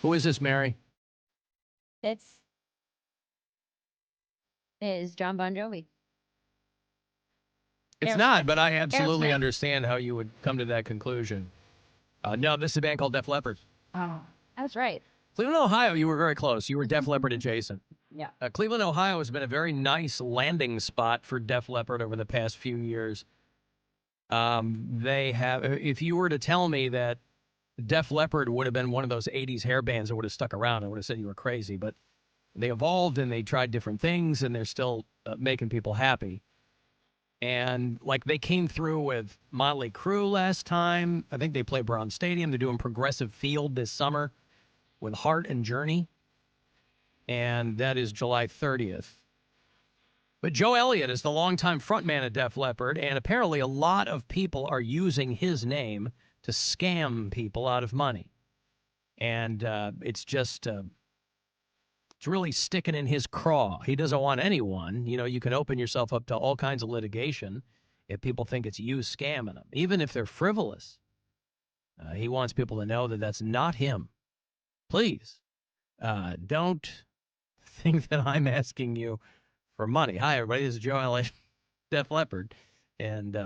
Who is this, Mary? It is John Bon Jovi. It's not, but I absolutely understand how you would come to that conclusion. No, this is a band called Def Leppard. Oh, that's right. Cleveland, Ohio, you were very close. You were Def Leppard adjacent. Yeah. Cleveland, Ohio has been a very nice landing spot for Def Leppard over the past few years. They have, if you were to tell me that Def Leppard would have been one of those 80s hair bands that would have stuck around, I would have said you were crazy. But they evolved and they tried different things, and they're still making people happy. And like they came through with Motley Crue last time. I think they played Brown Stadium. They're doing Progressive Field this summer with Heart and Journey. And that is July 30th. But Joe Elliott is the longtime frontman of Def Leppard, and apparently a lot of people are using his name to scam people out of money. And it's just, it's really sticking in his craw. He doesn't want anyone. You know, you can open yourself up to all kinds of litigation if people think it's you scamming them, even if they're frivolous. He wants people to know that that's not him. Please, don't think that I'm asking you for money. Hi, everybody. This is Joe Elliott, Def Leppard. And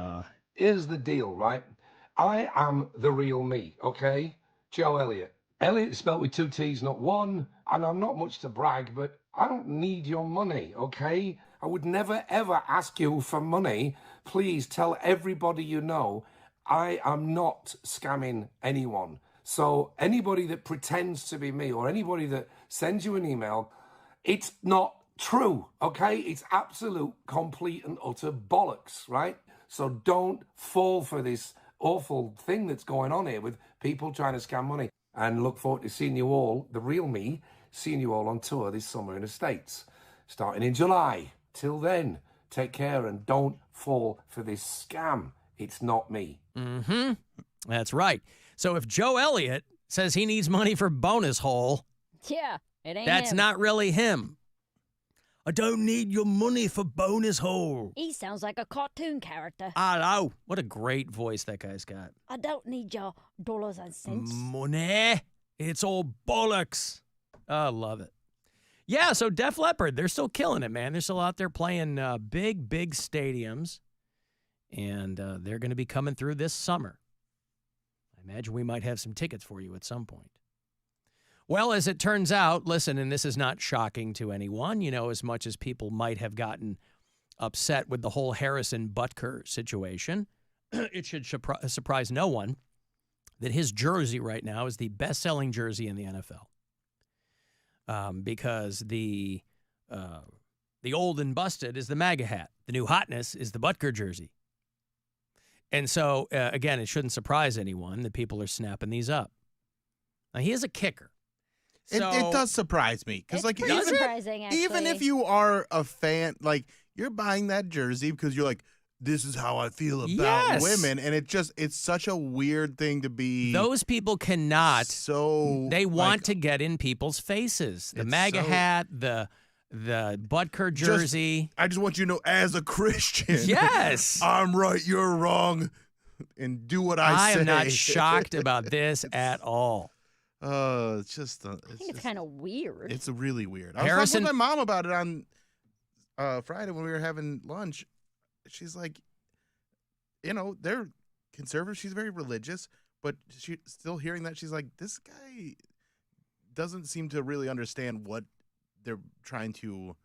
here's the deal, right? I am the real me, okay? Joe Elliott. Elliott is spelled with 2 T's, not one. And I'm not much to brag, but I don't need your money, okay? I would never, ever ask you for money. Please tell everybody you know I am not scamming anyone. So anybody that pretends to be me or anybody that sends you an email, it's not true, okay? It's absolute, complete and utter bollocks, right? So don't fall for this awful thing that's going on here with people trying to scam money. And look forward to seeing you all, the real me, seeing you all on tour this summer in the States, starting in July. Till then, take care and don't fall for this scam. It's not me. Mm-hmm. That's right. So if Joe Elliott says he needs money for bonus hole, yeah, it ain't that's him. not really him. I don't need your money for bonus hole. He sounds like a cartoon character. I know. What a great voice that guy's got. I don't need your dollars and cents. Money. It's all bollocks. I love it. Yeah, so Def Leppard, they're still killing it, man. They're still out there playing big, big stadiums. And they're going to be coming through this summer. I imagine we might have some tickets for you at some point. Well, as it turns out, listen, and this is not shocking to anyone, you know, as much as people might have gotten upset with the whole Harrison Butker situation, it should surprise no one that his jersey right now is the best-selling jersey in the NFL. Because the old and busted is the MAGA hat. The new hotness is the Butker jersey. And so, again, it shouldn't surprise anyone that people are snapping these up. Now, he is a kicker. So, it does surprise me because, like, even if you are a fan, like, you're buying that jersey because you're like, this is how I feel about women, and it's such a weird thing to be. Those people cannot. So they want to get in people's faces. The MAGA hat, the Butker jersey. I just want you to know, as a Christian, yes, I'm right, you're wrong, and do what I say. I am not shocked about this at all. It's just. I think it's kind of weird. It's really weird. I was talking with my mom about it on Friday when we were having lunch. She's like, you know, they're conservative. She's very religious, but she still hearing that. She's like, this guy doesn't seem to really understand what they're trying to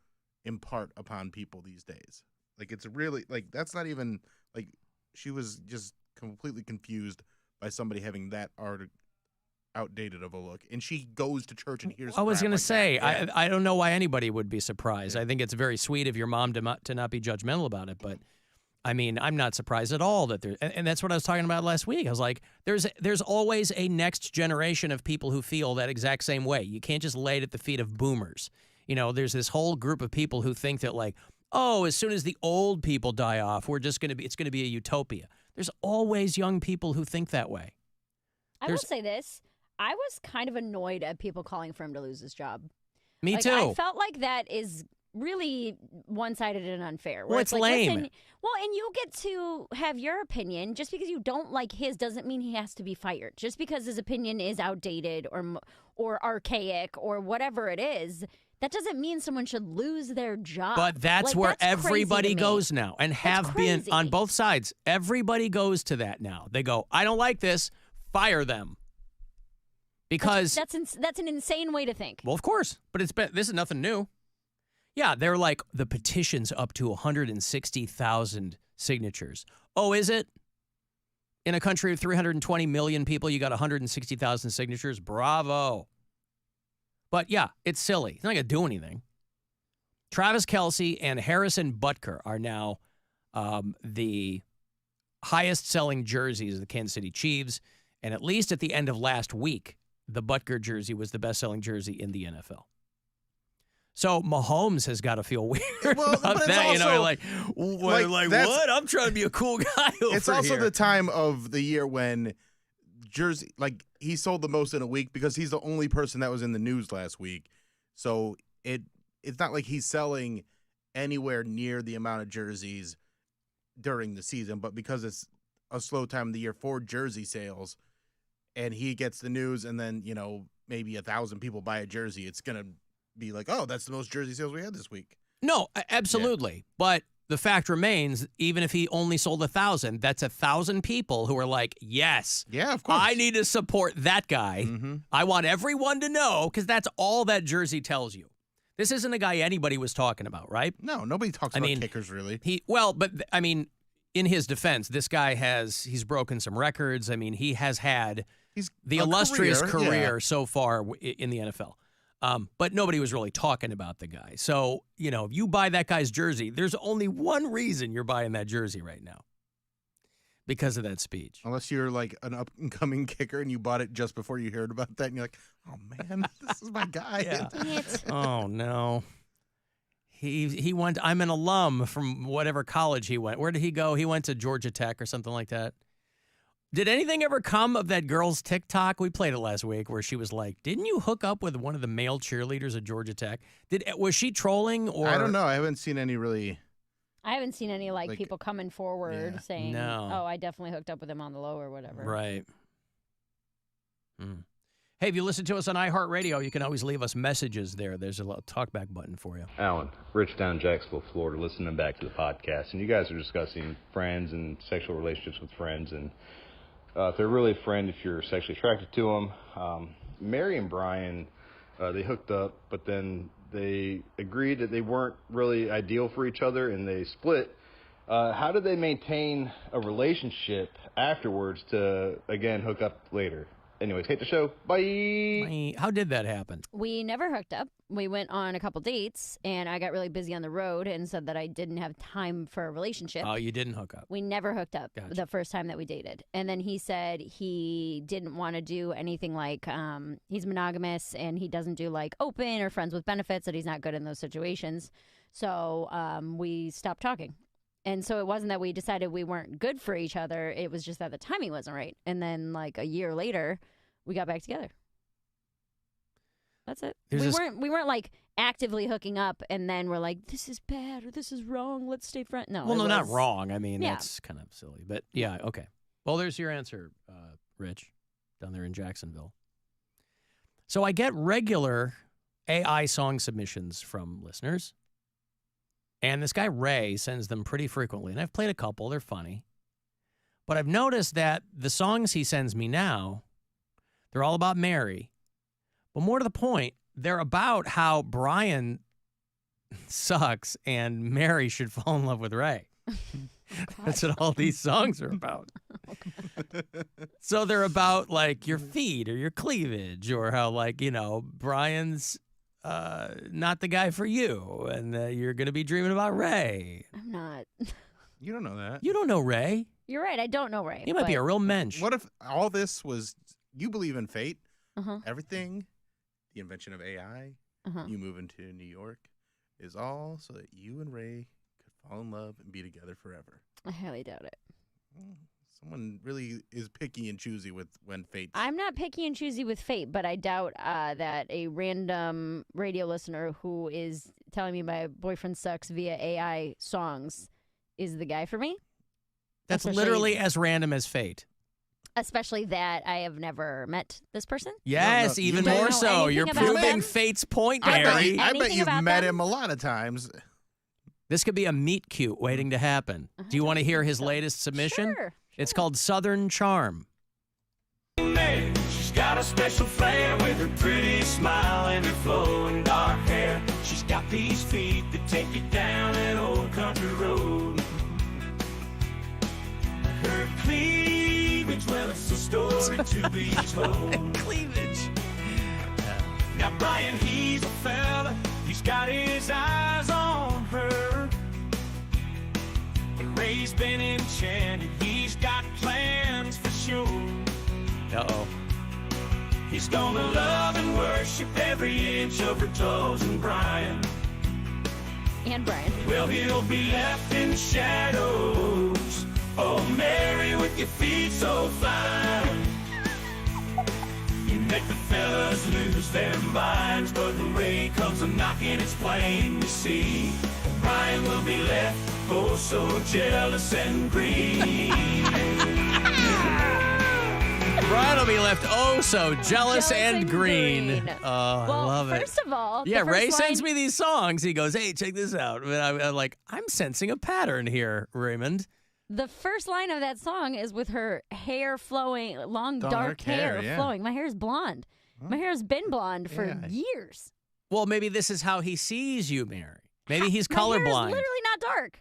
impart upon people these days. Like, it's really, like, that's not even, like, she was just completely confused by somebody having that outdated of a look, and she goes to church and hears. I was going to say, yeah. I don't know why anybody would be surprised. I think it's very sweet of your mom to not be judgmental about it, but I mean, I'm not surprised at all that there. And that's what I was talking about last week. I was like, there's always a next generation of people who feel that exact same way. You can't just lay it at the feet of boomers. You know, there's this whole group of people who think that, like, oh, as soon as the old people die off, it's going to be a utopia. There's always young people who think that way. I will say this. I was kind of annoyed at people calling for him to lose his job. Me too. I felt like that is really one-sided and unfair. Well, where it's like, lame. listen, well, and you get to have your opinion. Just because you don't like his doesn't mean he has to be fired. Just because his opinion is outdated or archaic or whatever it is, that doesn't mean someone should lose their job. But that's like, where that's crazy everybody to me. goes now, and have been on both sides. Everybody goes to that now. They go, I don't like this, fire them. Because that's an insane way to think. Well, of course, but this is nothing new. Yeah, they're like, the petition's up to 160,000 signatures. Oh, is it? In a country of 320 million people, you got 160,000 signatures? Bravo. But yeah, it's silly. It's not going to do anything. Travis Kelce and Harrison Butker are now the highest-selling jerseys of the Kansas City Chiefs, and at least at the end of last week, the Butker jersey was the best-selling jersey in the NFL. So Mahomes has got to feel weird about that. Also, like what? I'm trying to be a cool guy over It's also here. the time of the year when jersey, like, he sold the most in a week because he's the only person that was in the news last week. So it's not like he's selling anywhere near the amount of jerseys during the season, but because it's a slow time of the year for jersey sales, and he gets the news, and then, you know, maybe 1,000 people buy a jersey, it's gonna be like, oh, that's the most jersey sales we had this week. No, absolutely. Yeah. But the fact remains, even if he only sold 1,000, that's 1,000 people who are like, yes, yeah, of course, I need to support that guy. Mm-hmm. I want everyone to know, because that's all that jersey tells you. This isn't a guy anybody was talking about, right? No, nobody talks about kickers, really. In his defense, this guy he's broken some records. I mean, he has had the illustrious career so far in the NFL. But nobody was really talking about the guy. So, you know, if you buy that guy's jersey, there's only one reason you're buying that jersey right now. Because of that speech. Unless you're like an up-and-coming kicker and you bought it just before you heard about that, and you're like, oh, man, this is my guy. Yeah. Oh, no. He went, I'm an alum from whatever college he went. Where did he go? He went to Georgia Tech or something like that. Did anything ever come of that girl's TikTok? We played it last week where she was like, didn't you hook up with one of the male cheerleaders at Georgia Tech? Was she trolling or? I don't know. I haven't seen any really. I haven't seen any like people coming forward saying, oh, I definitely hooked up with him on the low or whatever. Right. Hey, if you listen to us on iHeartRadio, you can always leave us messages there. There's a little talkback button for you. Alan, Rich down in Jacksonville, Florida, listening back to the podcast. And you guys are discussing friends and sexual relationships with friends. And if they're really a friend, if you're sexually attracted to them. Mary and Brian, they hooked up, but then they agreed that they weren't really ideal for each other, and they split. How did they maintain a relationship afterwards to, again, hook up later? Anyways, hate the show. Bye. How did that happen? We never hooked up. We went on a couple dates, and I got really busy on the road and said that I didn't have time for a relationship. Oh, you didn't hook up. We never hooked up Gotcha. the first time that we dated. And then he said he didn't want to do anything like he's monogamous, and he doesn't do like open or friends with benefits, that he's not good in those situations. So we stopped talking. And so it wasn't that we decided we weren't good for each other. It was just that the timing wasn't right. And then like a year later, we got back together. That's it. We weren't like actively hooking up and then we're like, this is bad or this is wrong. Let's stay friends. No. Well, no, not wrong. I mean, that's kind of silly. But yeah, okay. Well, there's your answer, Rich, down there in Jacksonville. So I get regular AI song submissions from listeners. And this guy, Ray, sends them pretty frequently. And I've played a couple. They're funny. But I've noticed that the songs he sends me now, they're all about Mary. But more to the point, they're about how Brian sucks and Mary should fall in love with Ray. That's what all these songs are about. So they're about, like, your feet or your cleavage or how, like, you know, Brian's not the guy for you, and you're going to be dreaming about Ray. I'm not. You don't know that. You don't know Ray. You're right. I don't know Ray. He might be a real mensch. What if all this was, you believe in fate, Uh-huh. everything, the invention of AI, you moving to New York, is all so that you and Ray could fall in love and be together forever? I highly doubt it. Someone really is picky and choosy with when fate. I'm not picky and choosy with fate, but I doubt that a random radio listener who is telling me my boyfriend sucks via AI songs is the guy for me. That's Especially- literally as random as fate. Especially that I have never met this person. Yes, no, even you don't more know so. anything You're about proving them? fate's point, I Mary. bet Anything you've about met them? him a lot of times. This could be a meet cute waiting to happen. Do you want to hear his so. latest submission? Sure. It's called Southern Charm. She's got a special flair with her pretty smile and her flowing dark hair. She's got these feet that take you down that old country road. Her cleavage, well, it's a story to be told. Cleavage. Now Brian, he's a fella, he's got his eyes on her. But Ray's been enchanted, he's got plans for sure. Uh-oh. He's gonna love and worship every inch of her toes, and Brian, And Brian. well, he'll be left in shadows. Oh, Mary, with your feet so fine, you make the fellas lose their minds. But when Ray comes a-knocking, it's plain to see Brian will be left, oh, so jealous and green. Brian will be left so jealous and green. green. Oh, I love it. First of all, Yeah, the first Ray sends line- me these songs. He goes, hey, check this out. And I'm like, I'm sensing a pattern here, Raymond. The first line of that song is with her hair flowing, long dark hair yeah. flowing. My hair is blonde. My hair has been blonde for Yeah. years. Well, maybe this is how he sees you, Mary. Maybe he's My hair is colorblind. literally not dark.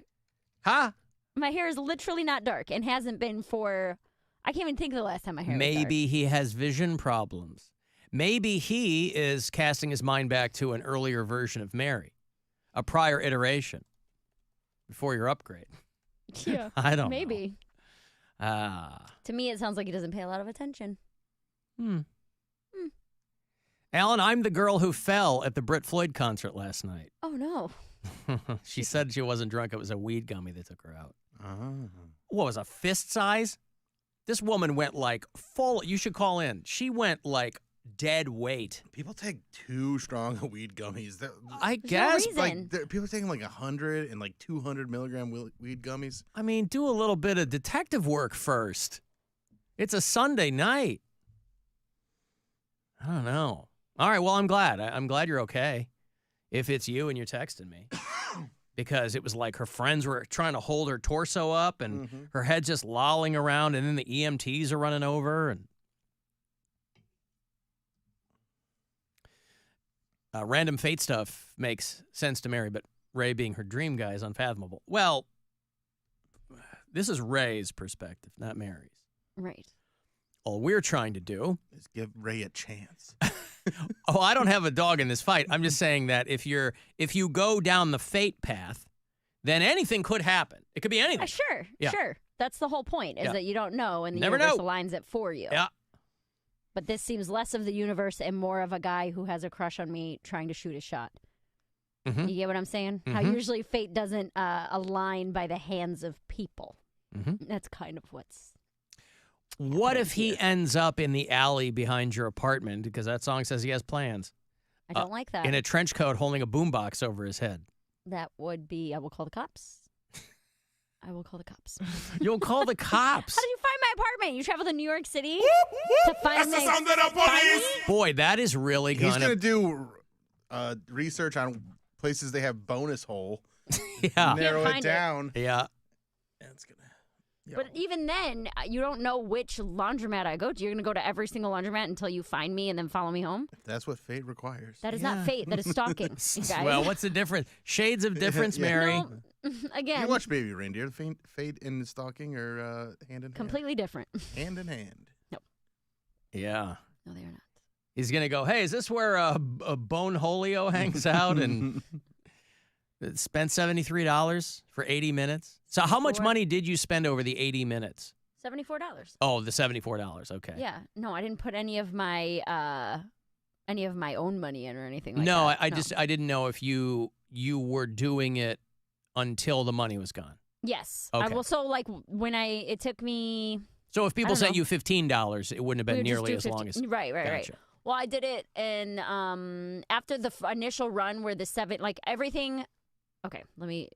Huh? My hair is literally not dark and hasn't been for. I can't even think of the last time my hair was dark. Maybe he has vision problems. Maybe he is casting his mind back to an earlier version of Mary, a prior iteration before your upgrade. Yeah, I don't know. maybe. Ah. To me, it sounds like he doesn't pay a lot of attention. Alan, I'm the girl who fell at the Brit Floyd concert last night. Oh no. She said she wasn't drunk. It was a weed gummy that took her out. Oh. What was a fist size? This woman went like full. You should call in. She went like dead weight. People take too strong of weed gummies. I There's no guess. reason. Like people taking like 100 and like 200 milligram weed gummies. I mean, do a little bit of detective work first. It's a Sunday night. I don't know. All right. Well, I'm glad. I'm glad you're okay. If it's you and you're texting me. Because it was like her friends were trying to hold her torso up and her head's just lolling around, and then the EMTs are running over. And random fate stuff makes sense to Mary, but Ray being her dream guy is unfathomable. Well, this is Ray's perspective, not Mary's. Right. All we're trying to do. Just give Ray a chance. Oh, I don't have a dog in this fight. I'm just saying that if you go down the fate path, then anything could happen. It could be anything. Sure. Yeah. Sure. That's the whole point, is Yeah. that you don't know, and the Never universe know. aligns it for you. Yeah. But this seems less of the universe and more of a guy who has a crush on me trying to shoot a shot. Mhm. You get what I'm saying? How Mhm. usually fate doesn't align by the hands of people. Mhm. That's kind of what's. What if he ends up in the alley behind your apartment, because that song says he has plans, I don't like that. in a trench coat holding a boombox over his head? That would be. I will call the cops. I will call the cops. You'll call the cops. How did you find my apartment? You traveled to New York City to find That's the my- sound of the police. Boy, that is really He's going gonna do research on places they have bonus hole. Yeah. Narrow find it it. down. Yeah. That's gonna. Yeah. But even then, you don't know which laundromat I go to. You're going to go to every single laundromat until you find me and then follow me home? That's what fate requires. That is not fate. That is stalking, you guys. Well, what's the difference? Shades of difference, Yeah. Mary. No, again, You watch Baby Reindeer. Fate and stalking are hand in completely different. hand. Hand in hand. Yeah. No, they are not. He's going to go, hey, is this where a Bone Holio hangs out and spent $73 for 80 minutes? So how much 74. money did you spend over the 80 minutes? $74. Oh, the $74. Okay. Yeah. No, I didn't put any of my own money in or anything like No, that. I didn't know if you were doing it until the money was gone. Yes. Okay. So like when it took me. So if people I don't sent know. you $15, it wouldn't have we been would just nearly do as 15 long as. Right. Gotcha. Well, I did it in after the initial run where the everything. Okay, let me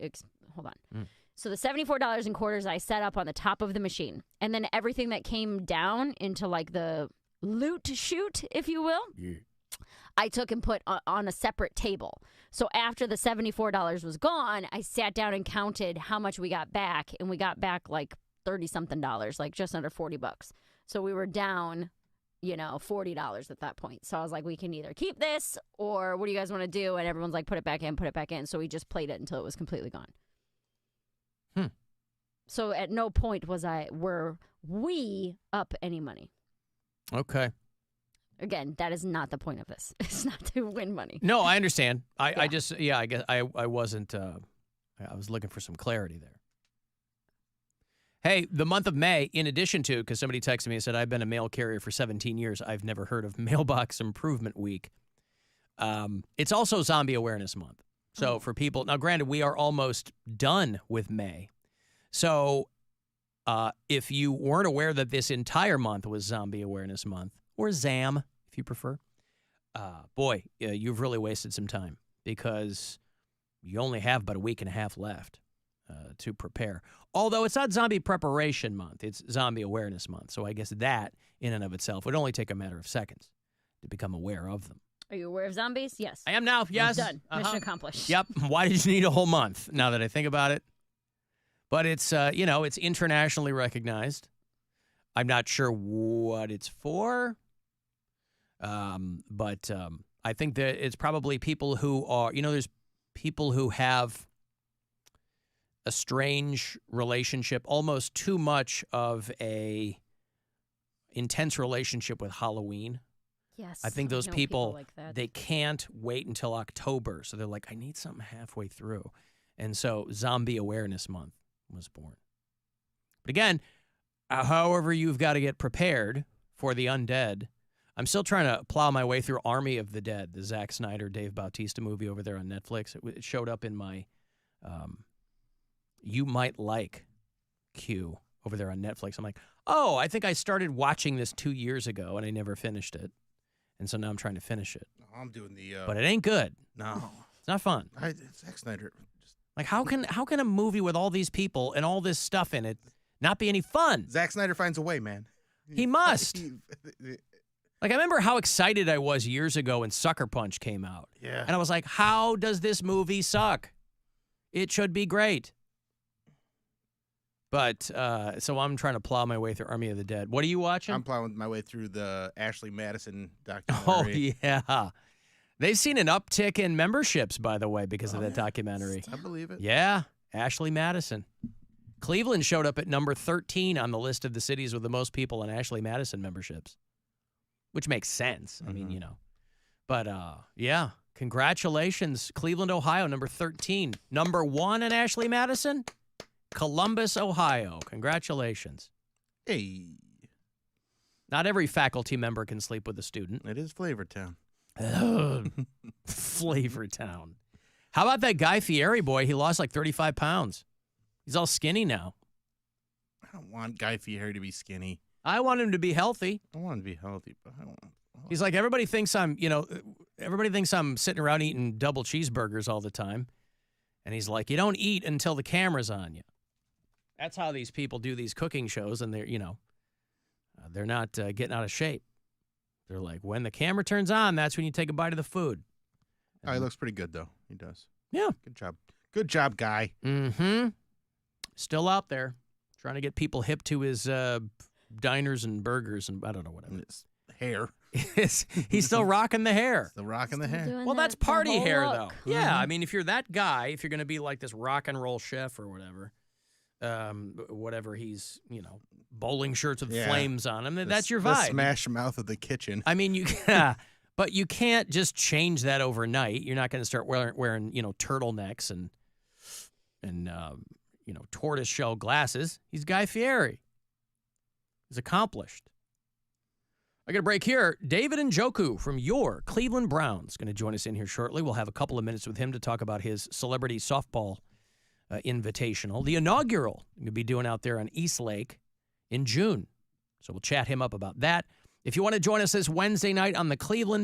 hold on. So the $74 in quarters I set up on the top of the machine, and then everything that came down into like the loot chute, if you will, I took and put on a separate table. So after the $74 was gone, I sat down and counted how much we got back, and we got back like $30-something, like just under $40. So we were down, $40 at that point. So I was like, we can either keep this or what do you guys want to do? And everyone's like, put it back in. So we just played it until it was completely gone. So at no point were we up any money. Okay. Again, that is not the point of this. It's not to win money. No, I understand. I guess I wasn't. I was looking for some clarity there. Hey, the month of May, in addition to, because somebody texted me and said, I've been a mail carrier for 17 years. I've never heard of Mailbox Improvement Week. It's also Zombie Awareness Month. So for people, now granted, we are almost done with May. So if you weren't aware that this entire month was Zombie Awareness Month, or ZAM, if you prefer, you've really wasted some time because you only have about a week and a half left to prepare. Although it's not Zombie Preparation Month, it's Zombie Awareness Month. So I guess that, in and of itself, would only take a matter of seconds to become aware of them. Are you aware of zombies? Yes. I am now, yes. Done. Mission accomplished. Yep. Why did you need a whole month, now that I think about it? But it's, it's internationally recognized. I'm not sure what it's for. But I think that it's probably people who are, there's people who have a strange relationship, almost too much of a intense relationship with Halloween. Yes. I think those know people like that. they can't wait until October. So they're like, I need something halfway through. And so Zombie Awareness Month was born. But again, however you've got to get prepared for the undead. I'm still trying to plow my way through Army of the Dead, the Zack Snyder, Dave Bautista movie over there on Netflix. It showed up in my You Might Like queue over there on Netflix. I'm like, oh, I think I started watching this 2 years ago, and I never finished it. And so now I'm trying to finish it. I'm doing the. But it ain't good. No, it's not fun. Zack Snyder. Like, how can a movie with all these people and all this stuff in it not be any fun? Zack Snyder finds a way, man. He must. Like, I remember how excited I was years ago when Sucker Punch came out. Yeah. And I was like, how does this movie suck? It should be great. But, so I'm trying to plow my way through Army of the Dead. What are you watching? I'm plowing my way through the Ashley Madison documentary. Oh, yeah. They've seen an uptick in memberships, by the way, because of that documentary. I believe it. Yeah, Ashley Madison. Cleveland showed up at number 13 on the list of the cities with the most people in Ashley Madison memberships, which makes sense. I mean, But, yeah, congratulations. Cleveland, Ohio, number 13. Number 1 in Ashley Madison, Columbus, Ohio. Congratulations. Hey. Not every faculty member can sleep with a student. It is Flavortown. Flavortown. How about that Guy Fieri boy? He lost like 35 pounds. He's all skinny now. I don't want Guy Fieri to be skinny. I want him to be healthy. I want him to be healthy, but I don't want. He's like, everybody thinks I'm sitting around eating double cheeseburgers all the time. And he's like, you don't eat until the camera's on you. That's how these people do these cooking shows, and they're not getting out of shape. They're like, when the camera turns on, that's when you take a bite of the food. Oh, he looks pretty good, though. He does. Yeah. Good job. Good job, Guy. Mm-hmm. Still out there trying to get people hip to his diners and burgers and I don't know, whatever. His hair. He's still rocking the hair. Still rocking the hair. Well, that's party hair, look. though. Yeah, I mean, if you're that guy, if you're going to be like this rock and roll chef or whatever he's, bowling shirts with flames on them, that's your vibe. The smash mouth of the kitchen. I mean, but you can't just change that overnight. You're not going to start wearing turtlenecks and tortoise shell glasses. He's Guy Fieri. He's accomplished. I got a break here. David Njoku from your Cleveland Browns going to join us in here shortly. We'll have a couple of minutes with him to talk about his celebrity softball Invitational. The inaugural you'll be doing out there on East Lake in June. So we'll chat him up about that. If you want to join us this Wednesday night on the Cleveland